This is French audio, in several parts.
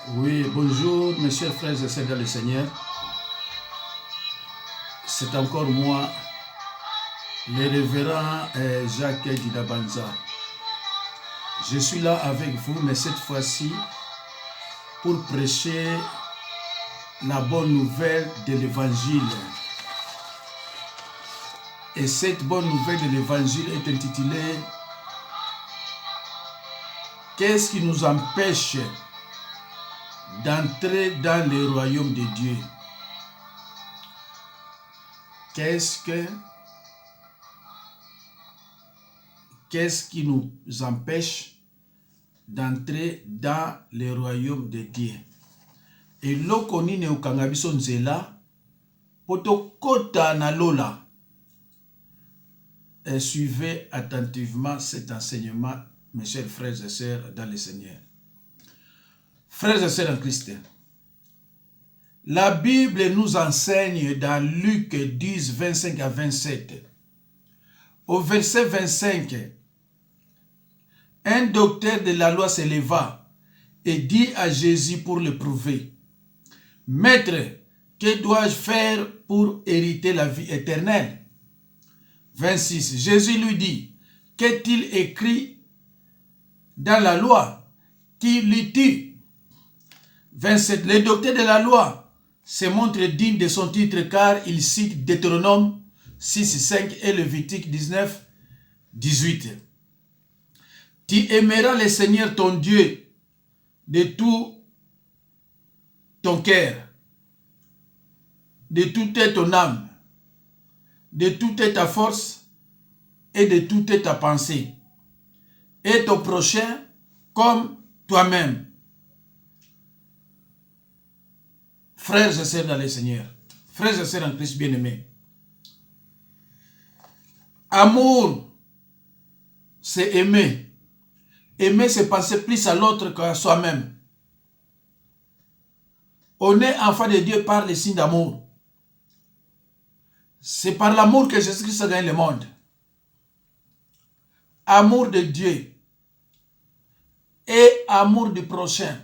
Oui, bonjour mes chers frères et sœurs dans le Seigneur. C'est encore moi, le révérend Jacques Didabanza. Je suis là avec vous, mais cette fois-ci, pour prêcher la bonne nouvelle de l'Évangile. Et cette bonne nouvelle de l'Évangile est intitulée « Qu'est-ce qui nous empêche d'entrer dans le royaume de Dieu ?» Qu'est-ce qui nous empêche d'entrer dans le royaume de Dieu? Et lokoni ne ukanga biso nzela poto kota na lola. Et suivez attentivement cet enseignement, mes chers frères et sœurs dans le Seigneur. Frères et sœurs en Christ, la Bible nous enseigne dans Luc 10, 25 à 27. Au verset 25, un docteur de la loi se leva et dit à Jésus pour le prouver, « Maître, que dois-je faire pour hériter la vie éternelle ?» 26. Jésus lui dit, « Qu'est-il écrit dans la loi? Qui lis-tu » 27. Le docteur de la loi se montre digne de son titre car il cite Deutéronome 6, 5 et Lévitique 19, 18. Tu aimeras le Seigneur ton Dieu de tout ton cœur, de toute ton âme, de toute ta force et de toute ta pensée, et ton prochain comme toi-même. Frères et sœurs dans le Seigneur, frères et sœurs en Christ bien-aimés, amour, c'est aimer. Aimer, c'est penser plus à l'autre qu'à soi-même. On est enfant de Dieu par les signes d'amour. C'est par l'amour que Jésus-Christ a gagné le monde. Amour de Dieu et amour du prochain.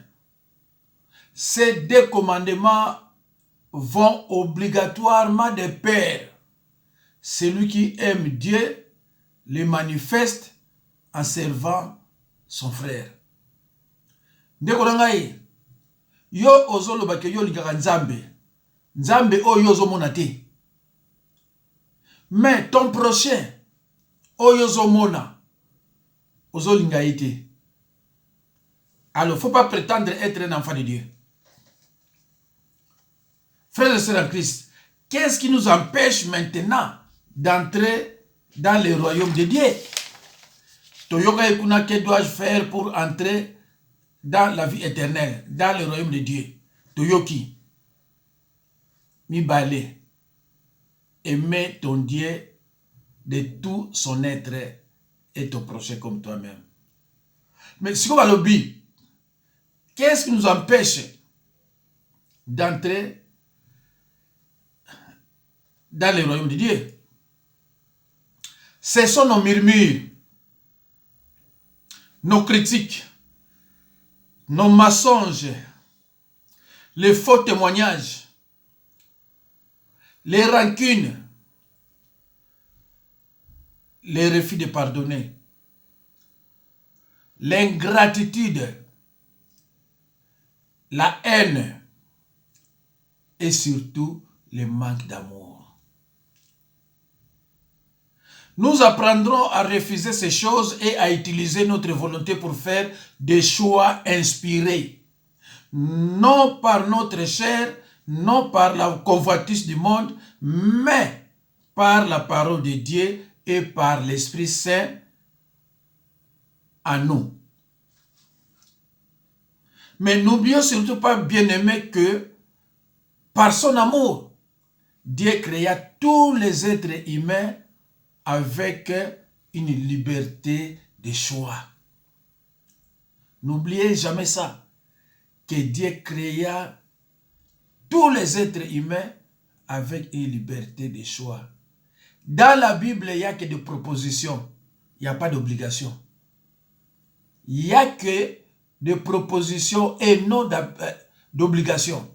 Ces deux commandements vont obligatoirement de pair. Celui qui aime Dieu le manifeste en servant son frère. Ndeko nangai, yo ozoloba ke yo lingaka Nzambe. Nzambe oyo ozomona te. Mais ton prochain, oyo ozomona, ozolinga ye te. Alors, il ne faut pas prétendre être un enfant de Dieu. Frères et sœurs en Christ, qu'est-ce qui nous empêche maintenant d'entrer dans le royaume de Dieu? Que dois-je faire pour entrer dans la vie éternelle, dans le royaume de Dieu? Toyoki, Mibale, aimer ton Dieu de tout son être et ton prochain comme toi-même. Mais si on va le dire, qu'est-ce qui nous empêche d'entrer dans le royaume de Dieu? Ce sont nos murmures, nos critiques, nos mensonges, les faux témoignages, les rancunes, les refus de pardonner, l'ingratitude, la haine et surtout le manque d'amour. Nous apprendrons à refuser ces choses et à utiliser notre volonté pour faire des choix inspirés. Non par notre chair, non par la convoitise du monde, mais par la parole de Dieu et par l'Esprit Saint en nous. Mais n'oublions surtout pas, bien-aimés, que par son amour, Dieu créa tous les êtres humains avec une liberté de choix. N'oubliez jamais ça, que Dieu créa tous les êtres humains avec une liberté de choix. Dans la Bible, il n'y a que des propositions, il n'y a pas d'obligation. Il n'y a que de propositions et non d'obligations.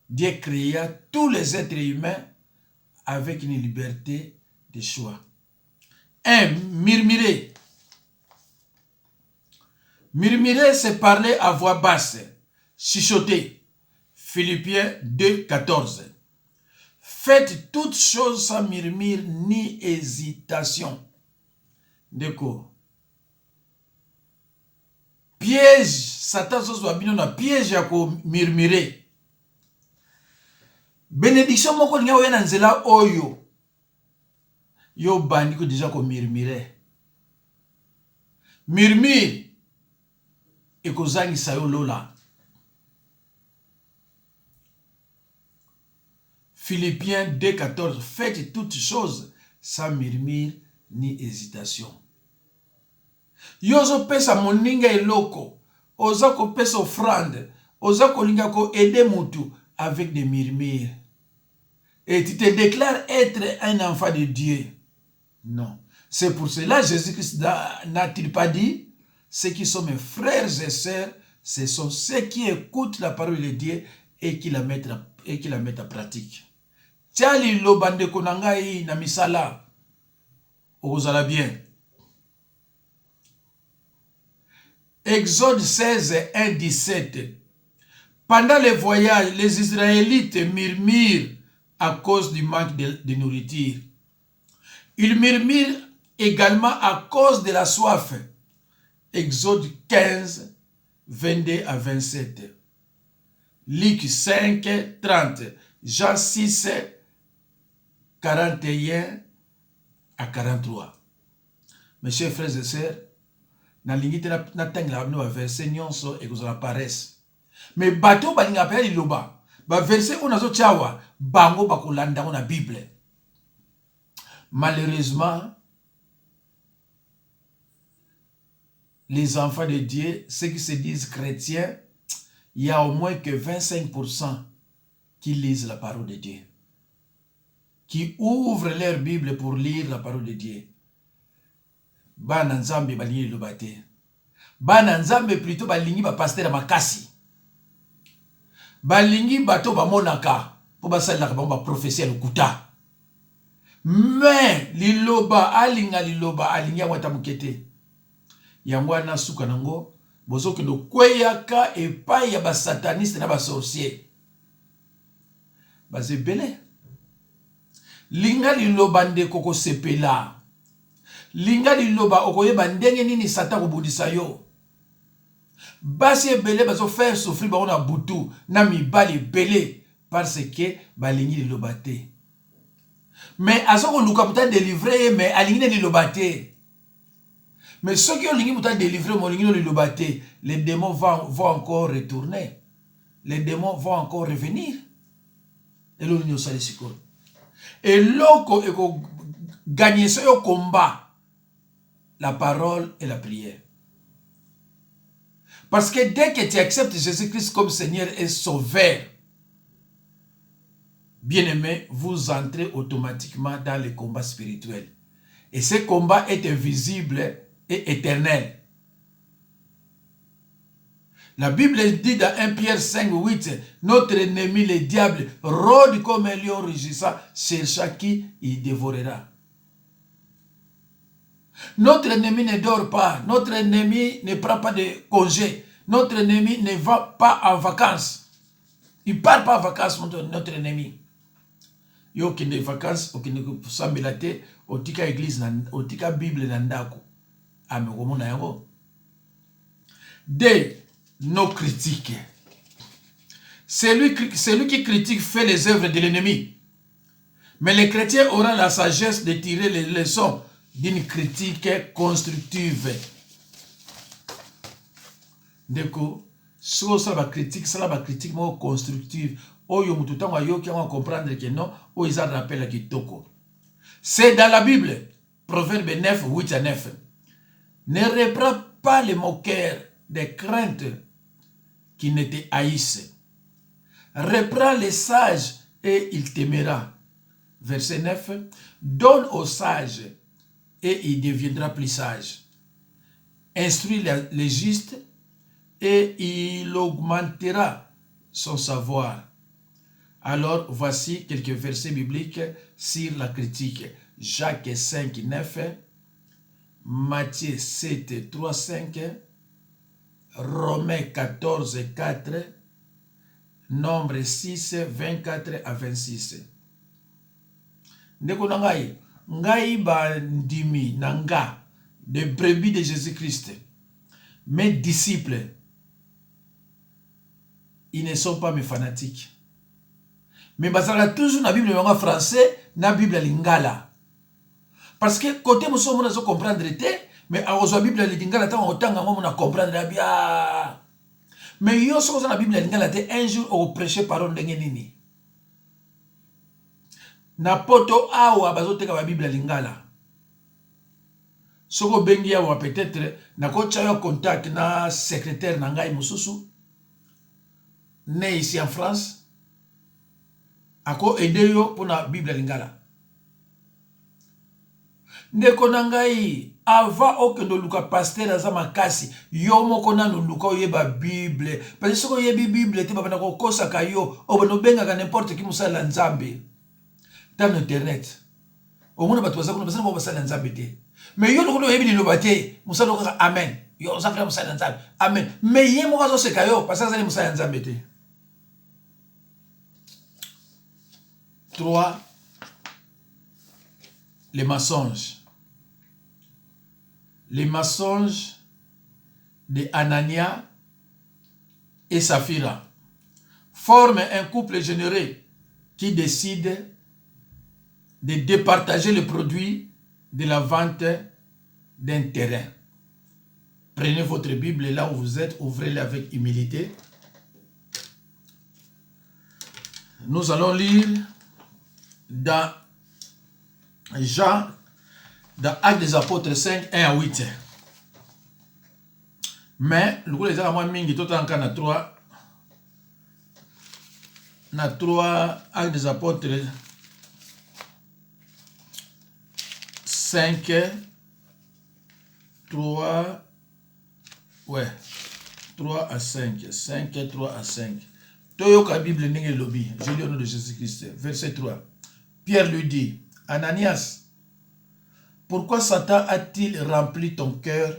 Dieu créa tous les êtres humains avec une liberté de choix. 1. Murmurer. Murmurer, c'est parler à voix basse, chuchoter. Philippiens 2, 14. Faites toutes choses sans murmure ni hésitation. D'accord. Piège, Satan soit bien na piège à murmurer. Bénédiction moko nga oya na nzela oyo. Yo bandi ko déjà ko murmurer. Murmure et kozangisa yo lola. Philippiens 2, 14. Faites toutes choses sans murmure ni hésitation. Yozo pesa moninga eloko. Oza ko pesa offrande. Oza ko linga ko aider mutu avec des murmures. Et tu te déclares être un enfant de Dieu. Non. C'est pour cela Jésus-Christ n'a-t-il pas dit, ceux qui sont mes frères et sœurs, ce sont ceux qui écoutent la parole de Dieu et qui la mettent en pratique. Tiali lo bande konangai na misala. Ozala bien. Exode 16, 1, 17. Pendant les voyages, les Israélites murmurent à cause du manque de nourriture. Ils murmurent également à cause de la soif. Exode 15, 22 à 27. Luc 5, 30. Jean 6, 41 à 43. Mes chers frères et sœurs, na lingite na tangla no verset nyonso e kozala paresse. Mais bato balinga pe liloba. Ba verset onazo tchawa bango bakolanda na Bible. Malheureusement, les enfants de Dieu, ceux qui se disent chrétiens, il y a au moins que 25% qui lisent la parole de Dieu, qui ouvrent leur Bible pour lire la parole de Dieu. Bana nzambe balingi lobate. Bana nzambe plutôt balingi ba pasteur makasi. Balingi bato ba monaka po basalaka ba prophétie lokuta. Mais liloba alinga liloba alingi wata mukete. Yango na suka nango bozoke no kweyaka epai ya ba sataniste na ba sorcier. Bazebele. Linga liloba ndeko ko sepela. Linga liloba okoyeba ndenge nini Satan kobudisa yo. Basi ebele bazo faire souffrir ba na butu na mibali belé parce que balingi liloba te. Mais azoko luka puta délivrer mais alingi liloba te. Mais ceux qui ont lingi puta délivrer mo lingi liloba te, les démons vont encore retourner. Les démons vont encore revenir. Et l'on y sale siko. Et loko eko gagner ce combat. La parole et la prière. Parce que dès que tu acceptes Jésus-Christ comme Seigneur et Sauveur, bien-aimé, vous entrez automatiquement dans le combat spirituel. Et ce combat est invisible et éternel. La Bible dit dans 1 Pierre 5, 8, notre ennemi, le diable, rôde comme un lion rugissant, cherchant qui il dévorera. Notre ennemi ne dort pas. Notre ennemi ne prend pas de congé. Notre ennemi ne va pas en vacances. Il ne part pas en vacances, notre ennemi. Yo qui ne vacances, qui ne sambelate, otika église, otika Bible nandako. Amekomona yango. De nos critiques. Celui qui critique fait les œuvres de l'ennemi. Mais les chrétiens auront la sagesse de tirer les leçons d'une critique constructive. Deko, so ça va critique constructive. Oyo mututango yo qui va comprendre que non, o isa rappel ki toko. C'est dans la Bible, Proverbe 9, 8 à 9. Ne reprends pas les moqueurs des craintes qui ne te haïssent. Reprends les sages et il t'aimera. Verset 9. Donne aux sages et il deviendra plus sage. Instruis les justes et il augmentera son savoir. Alors, voici quelques versets bibliques sur la critique. Jacques 5, 9, Matthieu 7, 3, 5, Romains 14, 4, Nombre 6, 24 à 26. Ndeko na ngai, ngai bandimi nanga, de brebis de Jésus-Christ, mes disciples, ils ne sont pas mes fanatiques. Mais bazala toujours na Bible en français, na Bible lingala. Parce que côté nous sommes on comprendre mais à la Bible lingala tant autant on a comprendre bien. Mais yo so na Bible lingala un jour au prêcher parole ndenge nini. Na poto awa bazoteka ba Bible lingala. Soko bengi awa peut-être na ko chayo contact na secrétaire na ngai mususu né ici en France. Ako aider yo pour la Bible lingala. Ndeko na ngai avant okendo luka pasteur aza makasi yo moko nanu luka oyeba Bible parce que soko yebi Bible te babana ko kosa ka yo obono benga ka n'importe qui musala nzambe dans internet omona batu baza kuna basana basala nzambe te mais yo lokolo yebi ni lobate musala ko amen yo zakra musala nzambe amen mais ye moko zo seka yo parce que ça musala nzambe te. 3. Les mensonges. Les mensonges de Anania et Saphira forment un couple généreux qui décide de départager le produit de la vente d'un terrain. Prenez votre Bible là où vous êtes, ouvrez-la avec humilité. Nous allons lire dans Jean, dans Actes des Apôtres 5, 1 à 8. Mais, le coup les gens moins mingi, tout en cas, na 3, Actes des Apôtres 5, 3, ouais, 3 à 5, 5, 3 à 5. Toyoka Bible n'est lobby, je lis au nom de Jésus-Christ. Verset 3. Pierre lui dit, Ananias, pourquoi Satan a-t-il rempli ton cœur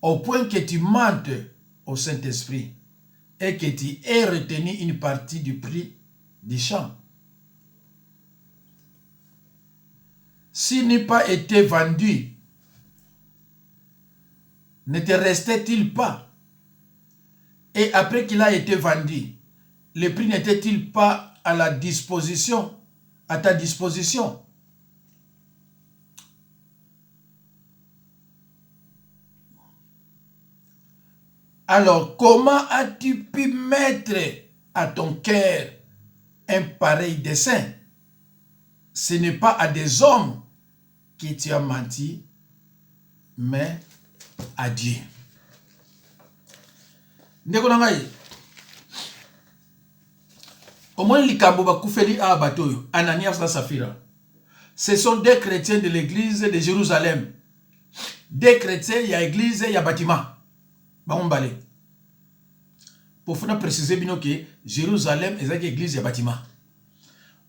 au point que tu mentes au Saint-Esprit et que tu aies retenu une partie du prix du champ? S'il n'eût pas été vendu, ne te restait-il pas? Et après qu'il a été vendu, le prix n'était-il pas à la disposition, à ta disposition? Alors, comment as-tu pu mettre à ton cœur un pareil dessein? Ce n'est pas à des hommes que tu as menti, mais à Dieu. Ndeko na ngai, au moins likambo bakufeli a batoyo, Ananias na Saphira. Ce sont des chrétiens de l'église de Jérusalem. Des chrétiens, il y a église, il y a bâtiment. Baombale. Pour faire préciser bino que Jérusalem est une église, il y a bâtiment.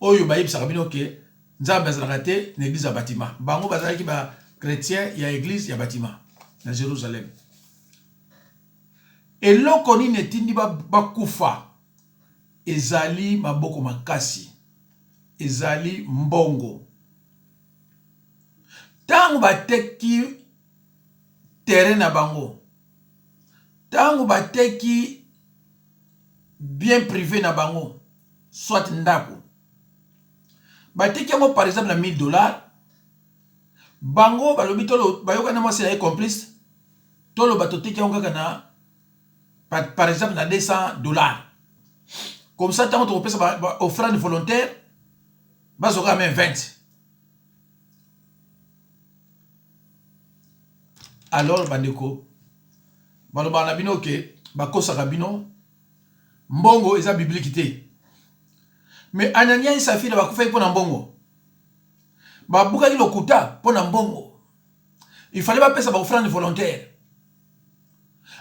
Oyo baïb sarabino que Nzambe azalakate une église à bâtiment. Bango bazalaki ba chrétien, il y a église, il y a bâtiment dans Jérusalem. Et l'okoni netindi bakufa ezali maboko makasi, ezali mbongo. Tango bateki terrain na bango, tango bateki bien privé na bango, soit ndako, bateki yango par exemple na $1000, bango balobi tolo bayoka na mwasi na complice, tolo batoteki yango kaka na par exemple na $200. Comme ça, tant qu'on peut offrir volontaire, bah on même 20. Alors, bandeko, baloba na bino ke bakosa kabino, mbongo eza biblique. Mais Anania et Saphira bakufa pour mbongo. Babuka ki lokuta pour mbongo. Il fallait pas payer ça ba offrir volontaire.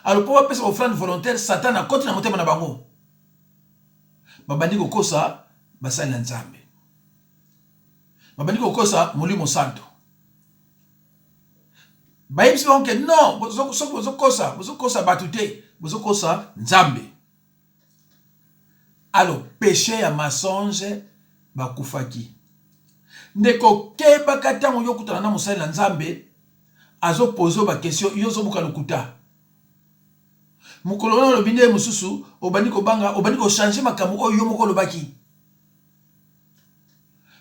Alors pour faire offrande volontaire, Satan a continué à monter na bango. Babandi kokosa basali na Nzambe. Babandi kokosa Molimo Santo. Baïbsi que non, vous kosa batute, vous kosa Nzambe. Alors péché ya mensonge bakufaki. Ndeko keba katango yokutana na musali na Nzambe azo pozo ba question yozo buka lokuta. Mukolo lo binde mususu obandi ko banga obandi ko changer makamu oyo yo moko lobaki.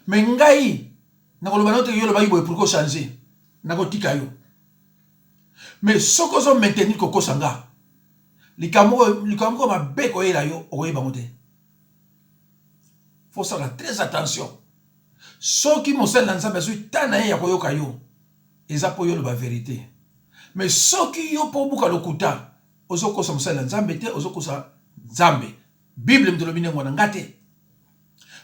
Mais ngai na ko lobana to yo lobaki boy pour ko changer. Na ko tika yo. Mais soko zo maintenir ko kosanga. Likamoko ma beko ela yo oye bamote. Faut faire très attention. Ceux qui m'ont fait l'ensemble, c'est tana ya koyoka yo. Eza po yo la vérité. Mais ceux qui yo po buka lokuta, ozoko sa musala nzambe te, ozoko sa nzambe. Bible mtolo bine ngwana ngate.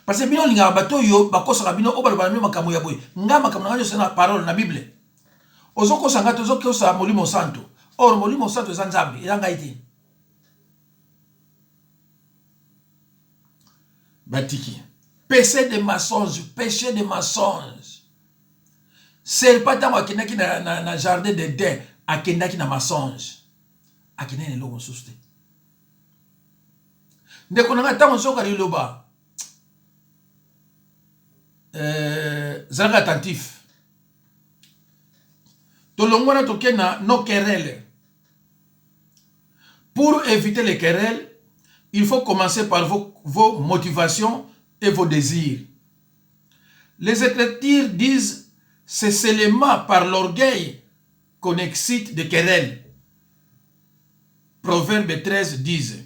Parce que bino linga bato yo bakosa bino obalo bana makamu ya boy. Nga makamu na yo na parole na Bible. Ozoko sa ngate ozoko sa Molimo Santo. Or Molimo Santo eza nzambe, eza ngaiti. Batiki. Péché de mensonge, péché de mensonge. C'est pas tant qu'il y a na jardin d'Éden, à qu'il y a na mensonge. À qu'il y a l'eau souste. Dès qu'on a tant de choses loba. Zara attentif. To longwana to kena no querelle. Pour éviter les querelles, il faut commencer par vos motivations et vos désirs. Les Écritures disent c'est seulement par l'orgueil qu'on excite des querelles. Proverbe 13 disent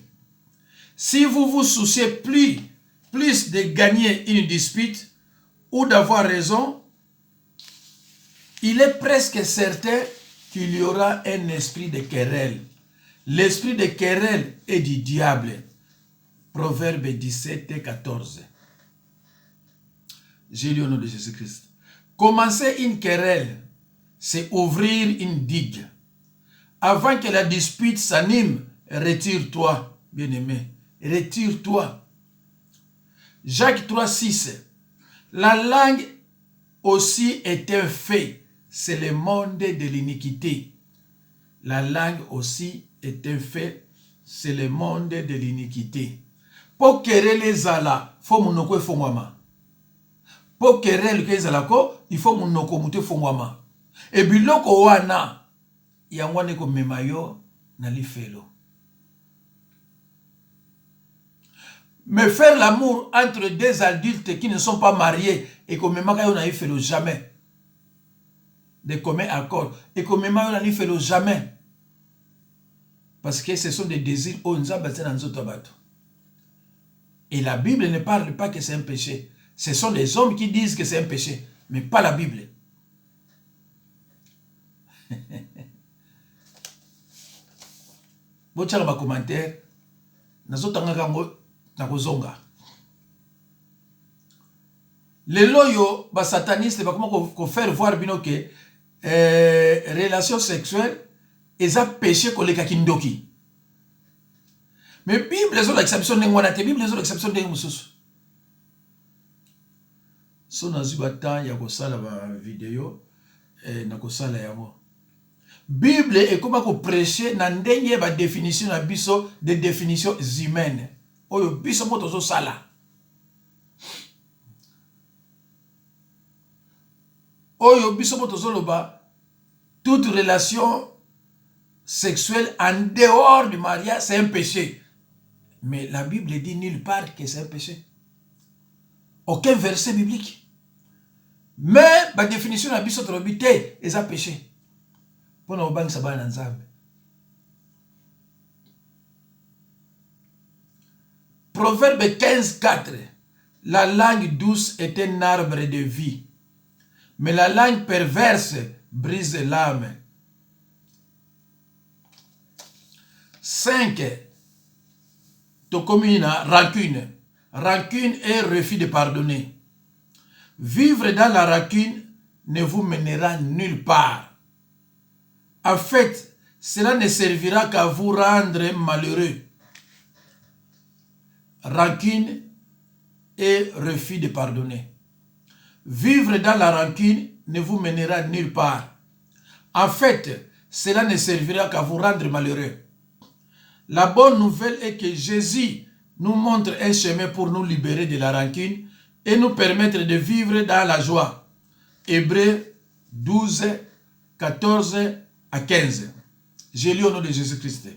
si vous vous souciez plus de gagner une dispute ou d'avoir raison, il est presque certain qu'il y aura un esprit de querelle. L'esprit de querelle est du diable. Proverbe 17 et 14. J'ai lu au nom de Jésus-Christ. Commencer une querelle, c'est ouvrir une digue. Avant que la dispute s'anime, retire-toi, bien-aimé. Retire-toi. Jacques 3, 6. La langue aussi est un fait. C'est le monde de l'iniquité. La langue aussi est un fait. C'est le monde de l'iniquité. Pour quereller zala, faut monoko fongwama. Pour quereller ke zala ko, il faut monoko mute fongwama. Et biloko wana, yangwane ko memayo na lifelo. Mais faire l'amour entre deux adultes qui ne sont pas mariés et qu'on me makayo na lifelo jamais. De commun accord. Et qu'on me makayo na lifelo jamais. Parce que ce sont des désirs où nous avons bâti dans nos autres. Et la Bible ne parle pas que c'est un péché. Ce sont des hommes qui disent que c'est un péché, mais pas la Bible. Vous avez un commentaire. Nous avons les loyaux, les satanistes, comment faire voir que relations sexuelles, ils ont péché pour les kakindoki. Mais la Bible, les autres exceptions de la Bible, les autres exceptions de Moussous. Si on a eu temps, il y a une vidéo, et il y a une Bible est comme on prêcher dans la définition de définitions humaines. Oyo biso moto zo sala. Oyo biso moto zo loba toute relation sexuelle en dehors du mariage c'est un péché. Mais la Bible dit nulle part que c'est un péché. Aucun verset biblique. Mais la définition de la biso trobité est un péché. Pour nous banque ça va dans Nzambe. Proverbe 15, 4. La langue douce est un arbre de vie, mais la langue perverse brise l'âme. 5. Tokomina, rancune. Rancune est refus de pardonner. Vivre dans la rancune ne vous mènera nulle part. En fait, cela ne servira qu'à vous rendre malheureux. Rancune et refus de pardonner. Vivre dans la rancune ne vous mènera nulle part. En fait, cela ne servira qu'à vous rendre malheureux. La bonne nouvelle est que Jésus nous montre un chemin pour nous libérer de la rancune et nous permettre de vivre dans la joie. Hébreux 12, 14 à 15. J'ai lu au nom de Jésus-Christ.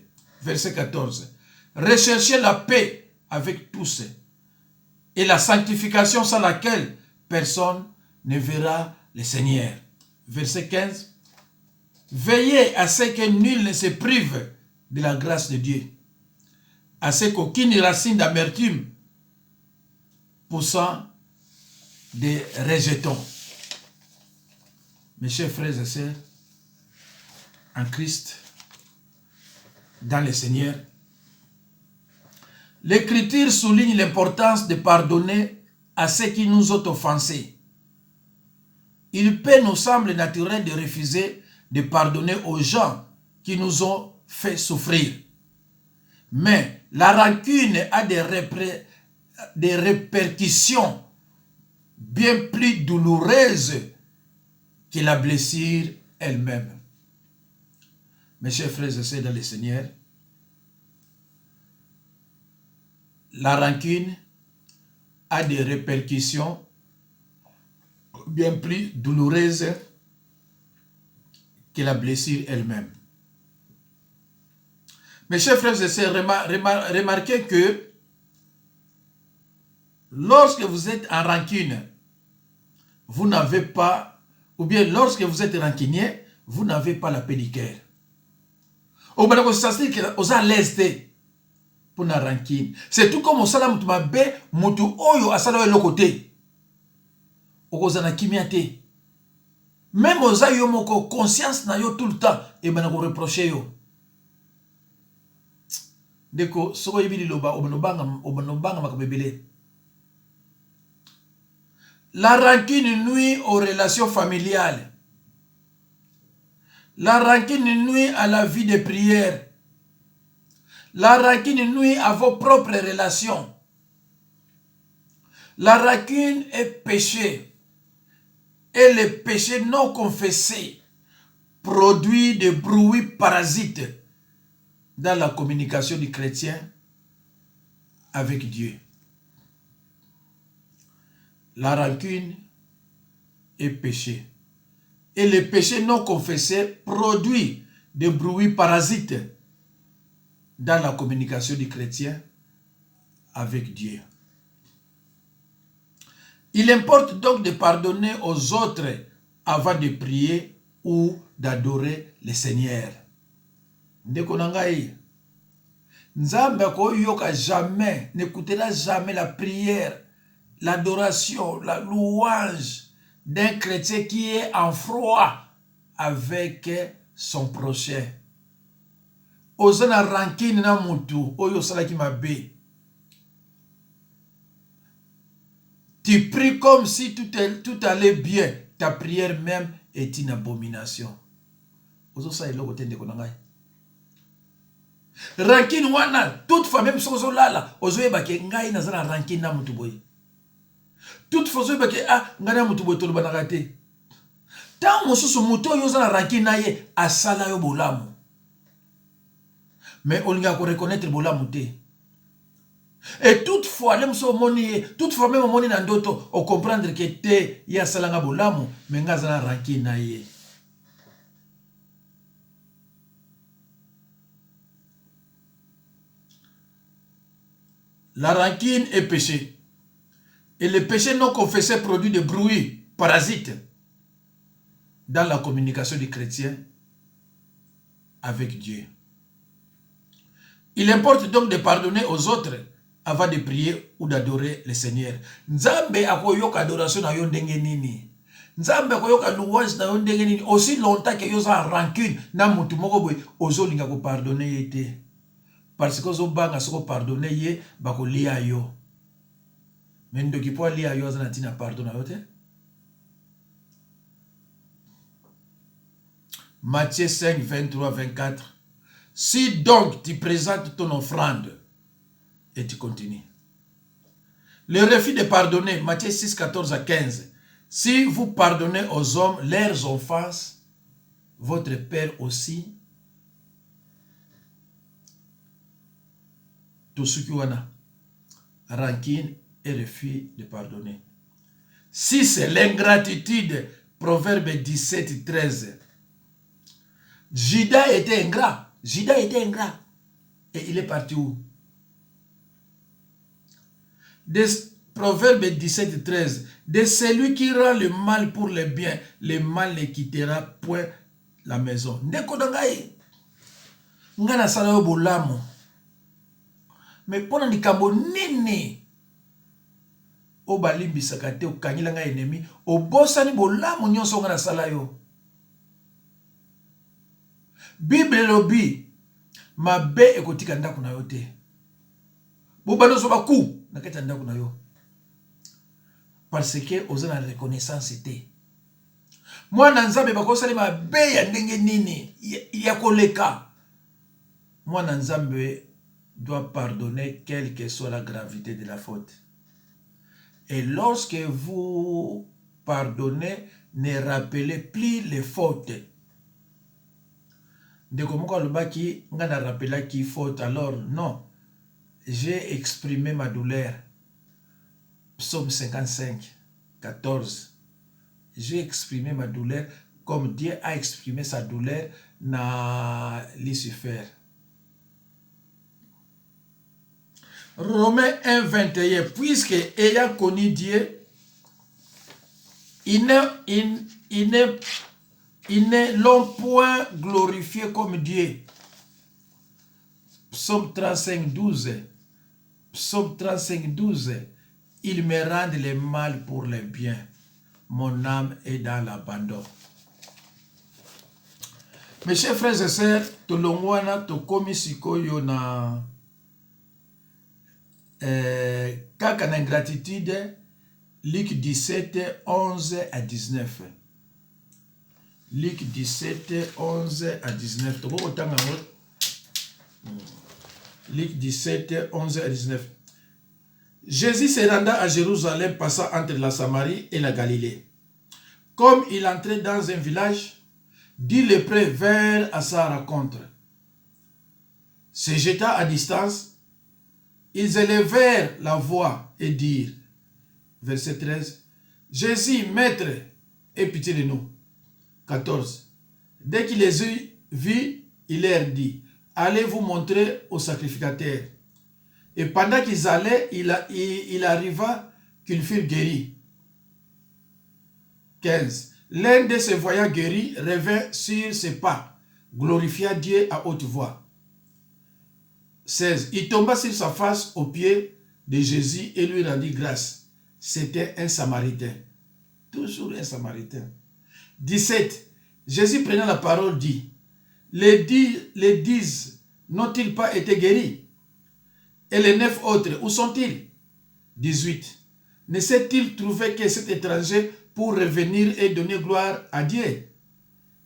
Verset 14. Recherchez la paix avec tous et la sanctification sans laquelle personne ne verra le Seigneur. Verset 15. Veillez à ce que nul ne se prive de la grâce de Dieu, à ce qu'aucune racine d'amertume poussant des rejetons. Mes chers frères et sœurs, en Christ, dans le Seigneur, l'Écriture souligne l'importance de pardonner à ceux qui nous ont offensés. Il peut nous sembler naturel de refuser de pardonner aux gens qui nous ont fait souffrir. Mais la rancune a des répercussions bien plus douloureuses que la blessure elle-même. Mes chers frères et sœurs dans le Seigneur, la rancune a des répercussions bien plus douloureuses que la blessure elle-même. Mes chers frères et sœurs, remarquez que lorsque vous êtes en rancune, vous n'avez pas, ou bien lorsque vous êtes rancunier, vous n'avez pas la paix du cœur. Au bout de vous êtes l'aise pour la rancune. C'est tout comme au salam tu m'as mutu oyo asala le côté. Au na kimiate. Même aux ayo moko conscience na yo tout le temps et ben ko reprocher yo. Deko soko yibili loba obanobanga makabebele. La rancune nuit aux relations familiales. La rancune nuit à la vie de prière. La rancune nuit à vos propres relations. La rancune est péché. Et le péché non confessé produit des bruits parasites dans la communication du chrétien avec Dieu. La rancune est péché. Et le péché non confessé produit des bruits parasites dans la communication du chrétien avec Dieu. Il importe donc de pardonner aux autres avant de prier ou d'adorer le Seigneur. Ndekonangai, Nzambe koyoka jamais, n'écoutera jamais la prière, l'adoration, la louange d'un chrétien qui est en froid avec son prochain. Ozana rancune na mutu, oyo salaki mabe. Tu pries comme si tout allait bien. Ta prière même est une abomination. Ozo sa ilo kote ndeko nangai. Rancune wana, toutefois même si ozo lala, ozo yebake ngai nazana rancune na mutu boy. Toutefois ozo yebake ngai na mutu boy tolo banaka te. Tant mosusu mutu oyo ozana rancune na ye asala yo bolamu. Mais on a reconnaître bolamu te. Et toutefois, même au moni nandoto, on comprendre que te ya salanga bolamu, mais ngazana rancune na ye. La rancune est péché. Et le péché non confessé produit des bruits parasites dans la communication du chrétien avec Dieu. Il importe donc de pardonner aux autres avant de prier ou d'adorer le Seigneur. Nzambe akoyoka adoration na yo ndenge nini. Nzambe akoyoka louange na yo ndenge nini. Aussi longtemps que yo za rancune na mutu moko boy ozolinga ko pardonner yete. Parce que zo banga soko pardonner ye bako lia yo. Mais ndoki po lia yo za tina pardon na yo te. Matthieu 5, 23, 24. Si donc tu présentes ton offrande et tu continues. Le refus de pardonner, Matthieu 6, 14 à 15. Si vous pardonnez aux hommes leurs offenses, votre Père aussi, tout ce qui wana, rancune et refus de pardonner. Si c'est l'ingratitude, Proverbe 17, 13. Judas était ingrat. Judas était ingrat. Et il est parti où? Proverbe 17, 13. De celui qui rend le mal pour le bien, le mal ne quittera point la maison. Ndeko dangai. Ngana sala yo bolamo. Mais pona likambo nini o balimbisaka te okangila nga ennemi obosani bolamu nyonso ngana sala yo. Bible lobi mabe ekotika ndako na yo te. Bobano so baku na kati ndako na yo. Parce que oza na reconnaissance te. Mwana nzambe bakosali mabe ya ndenge nini ya koleka. Mwana nzambe doit pardonner quelle que soit la gravité de la faute. Et lorsque vous pardonnez, ne rappelez plus les fautes. De comment le baki, on a rappelé qui faute. Alors non, j'ai exprimé ma douleur. Psaume 55, 14. J'ai exprimé ma douleur comme Dieu a exprimé sa douleur dans Lucifer. Romains 1, 21. Puisque ayant connu Dieu, ils ne l'ont point glorifié comme Dieu. Psaume 35, 12. Psaume 35, 12. Ils me rendent le mal pour le bien. Mon âme est dans l'abandon. Mes chers frères et sœurs, to longwana to komi sikoyo na kaka na ingratitude. Luc 17, 11 à 19. Luc 17, 11 à 19. Luc 17, 11 à 19. Jésus se renda à Jérusalem, passant entre la Samarie et la Galilée. Comme il entrait dans un village, 10 lépreux vinrent à sa rencontre. Se jetant à distance, ils élevèrent la voix et dirent, verset 13, Jésus, maître, aie pitié de nous. 14. Dès qu'il les eut vus, il leur dit, allez vous montrer au sacrificateur. Et pendant qu'ils allaient, il arriva qu'ils furent guéris. 15. L'un de ces voyants guéris revint sur ses pas, glorifia Dieu à haute voix. 16. Il tomba sur sa face aux pieds de Jésus et lui rendit grâce. C'était un Samaritain. Toujours un Samaritain. 17. Jésus prenant la parole dit, les 10 n'ont-ils pas été guéris? Et les 9 autres, où sont-ils? 18. Ne s'est-il trouvé que cet étranger pour revenir et donner gloire à Dieu?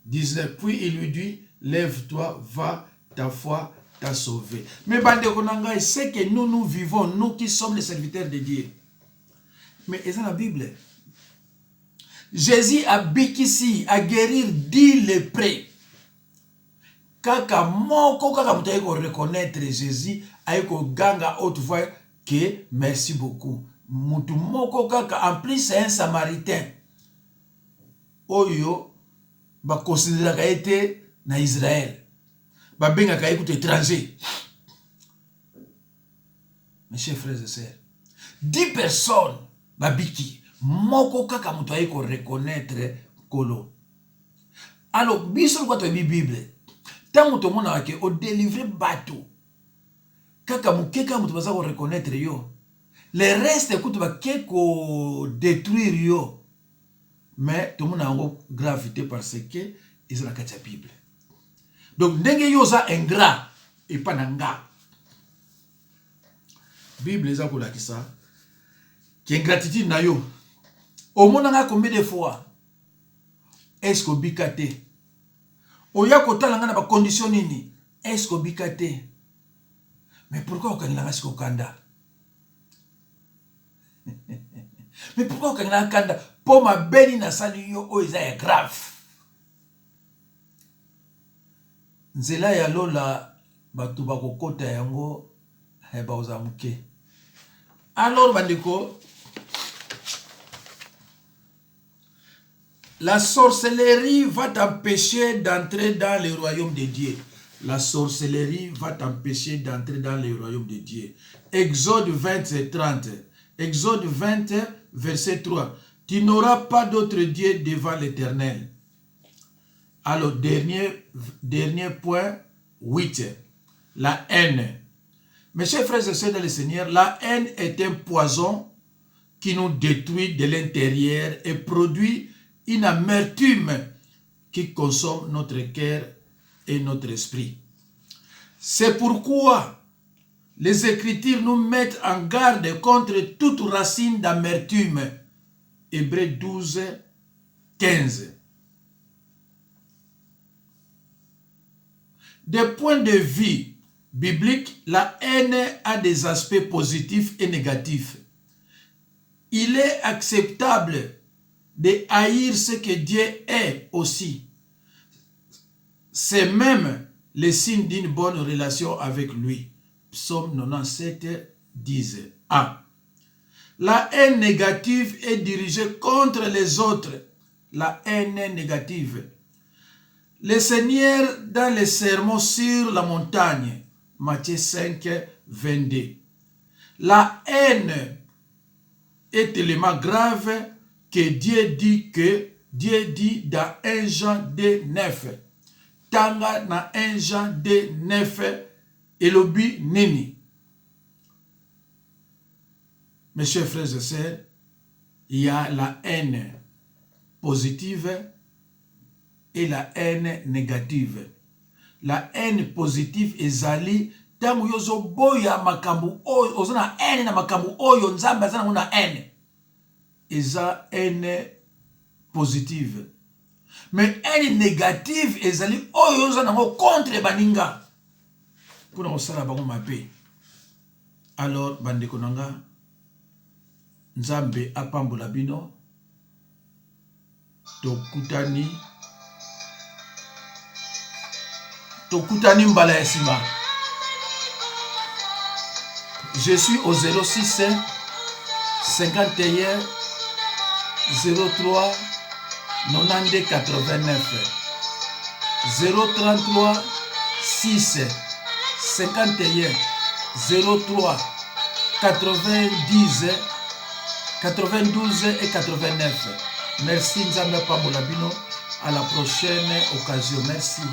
19. Puis il lui dit, lève-toi, va, ta foi t'a sauvé. Mais Bandekonanga, c'est que nous vivons, nous qui sommes les serviteurs de Dieu. Mais c'est dans la Bible. Jésus a bikisi, a guérir 10 lépreux. Kaka moko kaka mutaye ko reconnaître Jésus, aye ko ganga haute voix que merci beaucoup. Mutu moko kaka en plus c'est un Samaritain. Oyo ba considérer ka été na Israël. Ba benga ka écoute étranger. Mes chers frères et sœurs, 10 personnes ba biki moko kaka mutaye ko reconnaître kolo. Alors biso ko to Bible. Tant que mona ke o délivrer bateau. Kaka mukeka mutu baza ko reconnaître yo. Le reste écoute ba keko détruire yo. Mais tout le monde a une gravité parce que ils ont la Bible. Donc ndenge yo za ingrat et pas nanga. Bible les a ko la kisa. Qui ingratitude na yo. Au monde nga combien de fois est-ce que bikate Oya kotala nga na ba condition nini? est-ce que bikate? Mais pourquoi on a ce kanda? Mais pourquoi on a kanda? Pour ma beni na sali yo o est grave. Nzela ya lola batu bakokota yango ba ozamuke. Alors bandeko, la sorcellerie va t'empêcher d'entrer dans le royaume de Dieu. La sorcellerie va t'empêcher d'entrer dans le royaume de Dieu. Exode 20 et 30. Exode 20, verset 3. Tu n'auras pas d'autre Dieu devant l'Éternel. Alors, dernier point, 8. La haine. Mes chers frères et sœurs dans le Seigneur, la haine est un poison qui nous détruit de l'intérieur et produit une amertume qui consomme notre cœur et notre esprit. C'est pourquoi les Écritures nous mettent en garde contre toute racine d'amertume. Hébreux 12, 15. D'un point de vue biblique, la haine a des aspects positifs et négatifs. Il est acceptable de haïr ce que Dieu est aussi. C'est même le signe d'une bonne relation avec lui. Psaume 97, 10. A. La haine négative est dirigée contre les autres. La haine négative. Le Seigneur, dans les sermons sur la montagne, Matthieu 5, 22. La haine est tellement grave que Dieu dit dans 1 Jean 2, 9. Tanga na 1 Jean 2, 9. Elobi nini. Mes chers frères et sœurs, il y a la haine positive et la haine négative. La haine positive ezali tangu yozo boya makambu oyo ozana haine na makambu oyo nzambe azana na haine. Eza haine positive. Mais haine négative ezali oyo ozana contre baninga. Pour nous sala bango mape. Alors bandeko nanga nzambe apambola bino tokutani mbala ya sima. Je suis au 06 51 03 92 89 033 6 51 03 90 92 et 89. Merci Nzambe Pambola Bino. À la prochaine occasion. Merci.